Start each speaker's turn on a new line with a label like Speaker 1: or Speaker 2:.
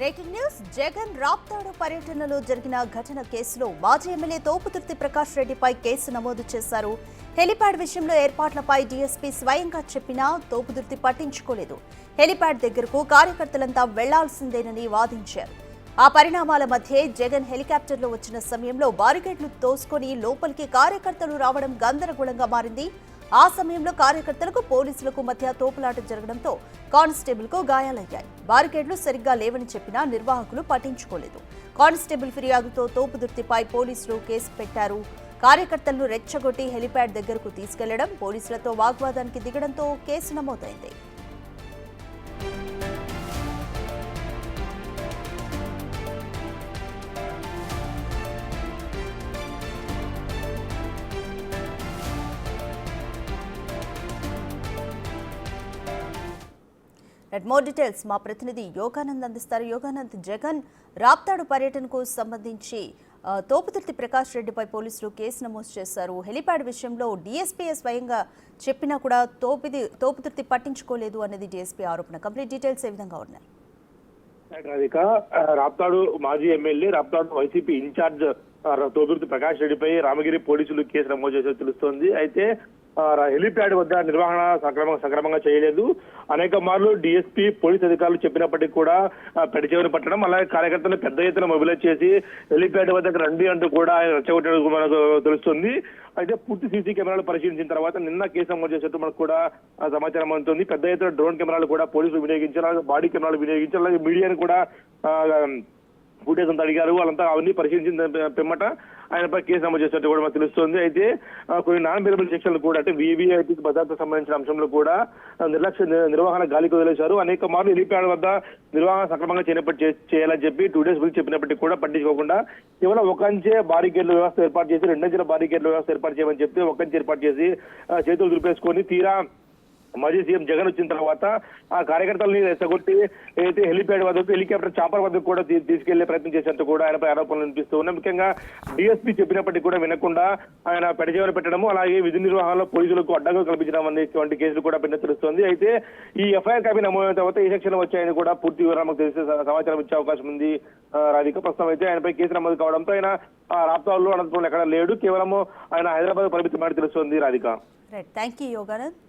Speaker 1: Breaking news Jagan Raptadu పర్యటనలో జరిగిన ఘటన కేసులో మాజీ ఎమ్మెల్యే తోపుదుర్తి ప్రకాష్ రెడ్డిపై కేసు నమోదు చేశారు. హెలిప్యాడ్ విషయంలో ఏర్పాట్లపై డీఎస్పీ స్వయంగా చెప్పినా తోపుదుర్తి పట్టించుకోలేదు. హెలిప్యాడ్ దగ్గరకు కార్యకర్తలంతా వెళ్లాల్సిందేనని వాదించారు. ఆ పరిణామాల మధ్య జగన్ హెలికాప్టర్లో వచ్చిన సమయంలో బారికేడ్లు తోసుకొని లోపలికి కార్యకర్తలు రావడం గందరగోళంగా మారింది. ఆ సమయంలో కార్యకర్తలకు పోలీసులకు మధ్య తోపులాట జరగడంతో కానిస్టేబుల్ కు గాయాలయ్యాయి. బారికేడ్లు సరిగ్గా లేవని చెప్పినా నిర్వాహకులు పట్టించుకోలేదు. కానిస్టేబుల్ ఫిర్యాదుతో తోపుదుర్తిపై పోలీసులు కేసు పెట్టారు. కార్యకర్తలను రెచ్చగొట్టి హెలిప్యాడ్ దగ్గరకు తీసుకెళ్లడం, పోలీసులతో వాగ్వాదానికి దిగడంతో కేసు నమోదైంది. మోర్ డీటెయిల్స్ మా ప్రతినిధి యోగానంద్ అందిస్తారు. యోగానంద్, జగన్ రాప్తాడు పర్యటనకు సంబంధించి తోపుదుర్తి ప్రకాష్ రెడ్డిపై పోలీసులు కేసు నమోదు చేశారు. హెలిప్యాడ్ విషయంలో డీఎస్పీ స్వయంగా చెప్పినా కూడా తోపుదుర్తి పట్టించుకోలేదు అనేది డీఎస్పీ ఆరోపణ. కంప్లీట్ డీటెయిల్స్ ఏ విధంగా ఉన్నాయి?
Speaker 2: రాప్తాడు మాజీ MLA, Raptadu YCP in charge Thopudurthi Prakash రెడ్డిపై రామగిరి పోలీసులు కేసు నమోదు చేసినట్టు తెలుస్తోంది. అయితే హెలిప్యాడ్ వద్ద నిర్వహణ సక్రమంగా చేయలేదు. అనేక మార్లు డీఎస్పీ పోలీస్ అధికారులు చెప్పినప్పటికీ కూడా పెడచెవిని పట్టడం, అలాగే కార్యకర్తలు పెద్ద ఎత్తున మొబిలైజ్ చేసి హెలిప్యాడ్ వద్దకు రండి అంటూ కూడా ఆయన రెచ్చగొట్టడం మనకు తెలుస్తుంది. అయితే పూర్తి సీసీ కెమెరాలు పరిశీలించిన తర్వాత నిన్న కేసు నమోదు చేసినట్టు మనకు కూడా సమాచారం అందుతుంది. పెద్ద ఎత్తున డ్రోన్ కెమెరాలు కూడా పోలీసులు వినియోగించారు, అలాగే బాడీ కెమెరాలు వినియోగించారు, అలాగే మీడియాను కూడా ఫుటేజ్ అంతా అడిగారు. వాళ్ళంతా అవన్నీ పరిశీలించిన పిమ్మట ఆయనపై కేసు నమోదు చేసినట్టు కూడా మనకు తెలుస్తుంది. అయితే కొన్ని నాన్ బెయిలబుల్ సెక్షన్లు కూడా, అంటే వీవీఐపీ భద్రతకు సంబంధించిన అంశంలో కూడా నిర్వహణ గాలికి వదిలేశారు. అనేక మార్లు హెలిప్యాడ్ వద్ద నిర్వహణ సక్రమంగా చేయాలని చెప్పి 2 days ముందు చెప్పినప్పటికీ కూడా పట్టించుకోకుండా కేవలం ఒకంచే బారికేడ్ల వ్యవస్థ ఏర్పాటు చేసి, 2 బారికేడ్ల వ్యవస్థ ఏర్పాటు చేయమని చెప్తే ఒకంచే ఏర్పాటు చేసి చేతులు దులిపేసుకొని తీరా మాజీ సీఎం జగన్ వచ్చిన తర్వాత ఆ కార్యకర్తలని రెచ్చగొట్టి అయితే హెలిప్యాడ్ వద్దకు, హెలికాప్టర్ చాపర్ వద్దకు కూడా తీసుకెళ్లే ప్రయత్నం చేసినట్టు కూడా ఆయనపై ఆరోపణలు వినిపిస్తూ ఉన్నాయి. ముఖ్యంగా డీఎస్పీ చెప్పినప్పటికీ కూడా వినకుండా ఆయన పెడచెవిన పెట్టడము, అలాగే విధి నిర్వహణలో పోలీసులకు అడ్డంకులు కల్పించడం వంటి కేసులు కూడా పెట్టినట్టు తెలుస్తోంది. అయితే ఈ ఎఫ్ఐఆర్ కాపీ నమోదైన తర్వాత ఏ సెక్షన్ వచ్చాయని కూడా పూర్తి వివరాలు తెలిసే సమాచారం ఇచ్చే అవకాశం ఉంది. రాధిక, ప్రస్తుతం అయితే ఆయనపై కేసు నమోదు కావడంతో ఆయన రాప్తాడులో, అనంతపురంలో ఎక్కడ లేడు, కేవలం ఆయన హైదరాబాద్ పరిమితమని తెలుస్తోంది. Radhika,
Speaker 1: thank you Yoganand.